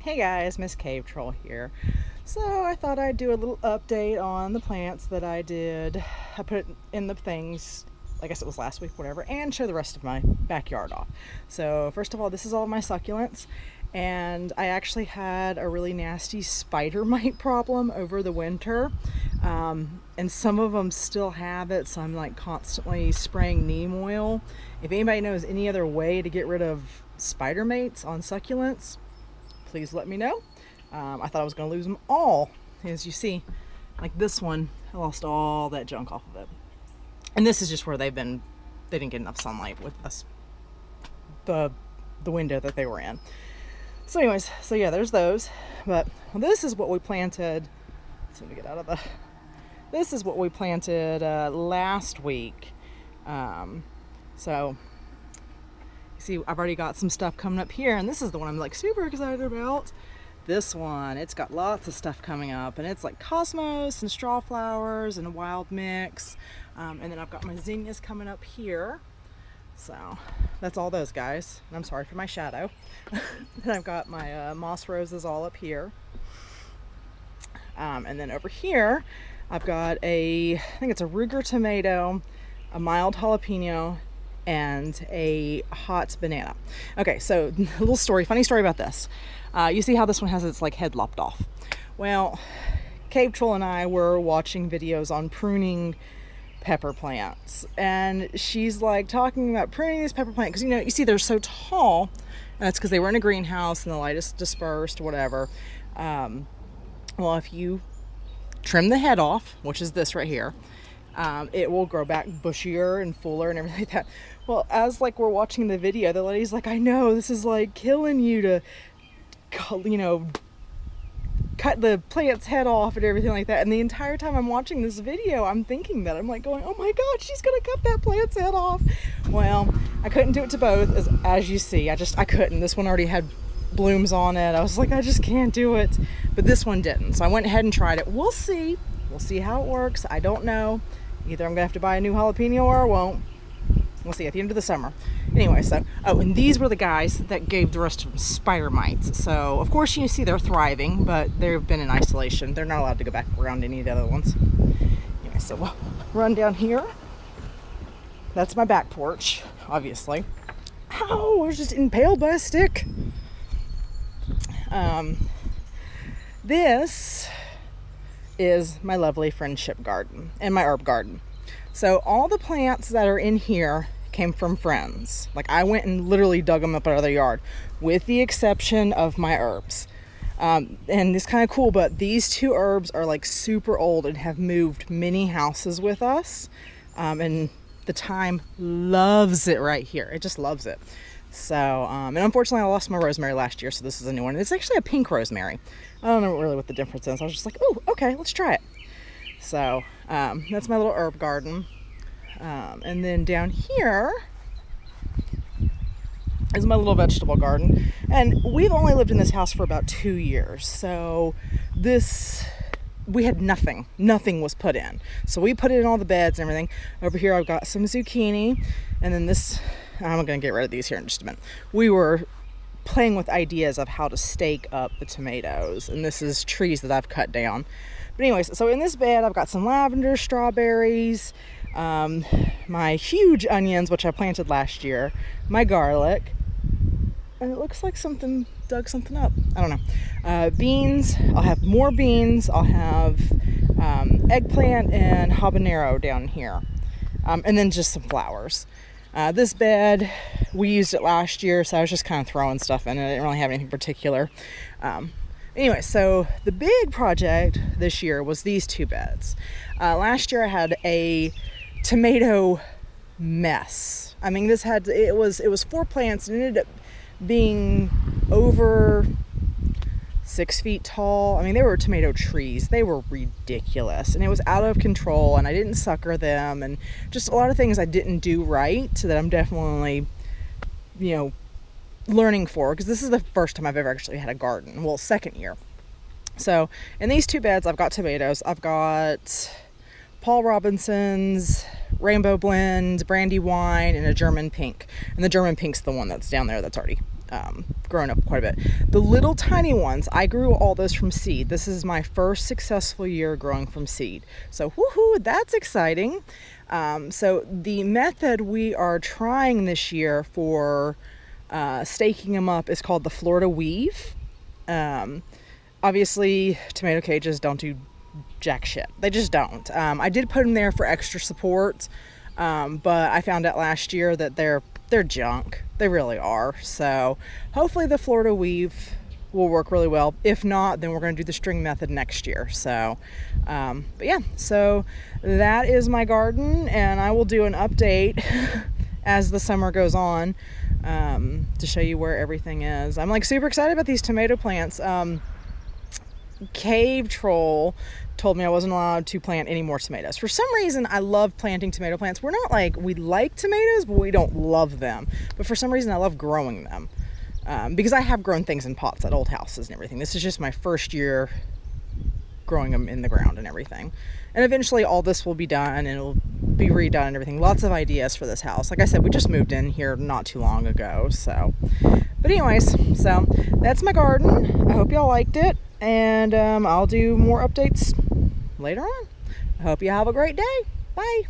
Hey guys, Miss Cave Troll here. So I thought I'd do a little update on the plants that I did. I put it in the things, I guess it was last week, whatever, and show the rest of my backyard off. So first of all, this is all my succulents, and I actually had a really nasty spider mite problem over the winter, and some of them still have it, so I'm like constantly spraying neem oil. If anybody knows any other way to get rid of spider mites on succulents, please let me know. I thought I was going to lose them all. As you see, like this one, I lost all that junk off of it. And this is just where they didn't get enough sunlight with us, the window that they were in. So anyways, so yeah, there's those. But this is what we planted. Let me get out of the. This is what we planted last week. So see, I've already got some stuff coming up here, and this is the one I'm like super excited about. This one, it's got lots of stuff coming up, and it's like cosmos and straw flowers and a wild mix. And then I've got my zinnias coming up here. So that's all those guys. And I'm sorry for my shadow. And I've got my moss roses all up here. And then over here, I've got I think it's a Ruger tomato, a mild jalapeno, and a hot banana. Okay, so a little story, funny story about this. You see how this one has its like head lopped off? Well, Cave Troll and I were watching videos on pruning pepper plants, and she's like talking about pruning this pepper plant because you see they're so tall, and that's because they were in a greenhouse and the light is dispersed or whatever. Well, if you trim the head off, which is this right here, it will grow back bushier and fuller and everything like that. Well, as like we're watching the video, the lady's like, I know this is like killing you to, cut the plant's head off and everything like that. And the entire time I'm watching this video, I'm thinking that. I'm like going, oh my God, she's gonna cut that plant's head off. Well, I couldn't do it to both, as you see. I couldn't. This one already had blooms on it. I was like, I just can't do it. But this one didn't. So I went ahead and tried it. We'll see. We'll see how it works. I don't know. Either I'm gonna have to buy a new jalapeno or I won't. We'll see at the end of the summer. Anyway, so, and these were the guys that gave the rest of them spider mites. So, of course, you see they're thriving, but they've been in isolation. They're not allowed to go back around any of the other ones. Anyway, so we'll run down here. That's my back porch, obviously. Ow, I was just impaled by a stick. This is my lovely friendship garden and my herb garden. So all the plants that are in here came from friends. Like I went and literally dug them up out of their yard, with the exception of my herbs. And it's kind of cool, but these two herbs are like super old and have moved many houses with us. And the thyme loves it right here. It just loves it. So, and unfortunately I lost my rosemary last year, so this is a new one. It's actually a pink rosemary. I don't know really what the difference is. I was just like, oh, okay, let's try it. So, that's my little herb garden. And then down here is my little vegetable garden. And we've only lived in this house for about 2 years. So we had nothing. Nothing was put in. So we put it in all the beds and everything. Over here I've got some zucchini. And then this, I'm going to get rid of these here in just a minute. We were playing with ideas of how to stake up the tomatoes. And this is trees that I've cut down. But anyways, so in this bed I've got some lavender, strawberries, my huge onions, which I planted last year, my garlic, and it looks like something dug something up. I don't know. Beans. I'll have more beans. I'll have eggplant and habanero down here, and then just some flowers. This bed, we used it last year, so I was just kind of throwing stuff in it. I didn't really have anything particular. Anyway, so the big project this year was these two beds. Last year I had a tomato mess. I mean, it was 4 plants and it ended up being over 6 feet tall. I mean, they were tomato trees. They were ridiculous, and it was out of control, and I didn't sucker them, and just a lot of things I didn't do right that I'm definitely, learning for, because this is the first time I've ever actually had a garden. Well, second year. So in these two beds I've got tomatoes. I've got Paul Robinson's Rainbow Blend, Brandywine, and a German Pink. And the German Pink's the one that's down there that's already grown up quite a bit. The little tiny ones, I grew all those from seed. This is my first successful year growing from seed. So woohoo, that's exciting. So the method we are trying this year for staking them up is called the Florida Weave. Obviously, tomato cages don't do jack shit. They just don't. I did put them there for extra support, but I found out last year that they're junk. They really are. So hopefully the Florida Weave will work really well. If not, then we're going to do the string method next year. So, but yeah, so that is my garden, and I will do an update as the summer goes on to show you where everything is. I'm like super excited about these tomato plants. Cave Troll told me I wasn't allowed to plant any more tomatoes. For some reason, I love planting tomato plants. We're not like, we like tomatoes, but we don't love them. But for some reason, I love growing them. Because I have grown things in pots at old houses and everything. This is just my first year growing them in the ground and everything. And eventually all this will be done and it'll be redone and everything. Lots of ideas for this house. Like I said, we just moved in here not too long ago. So, but anyways, so that's my garden. I hope y'all liked it. And I'll do more updates later on. I hope you have a great day. Bye.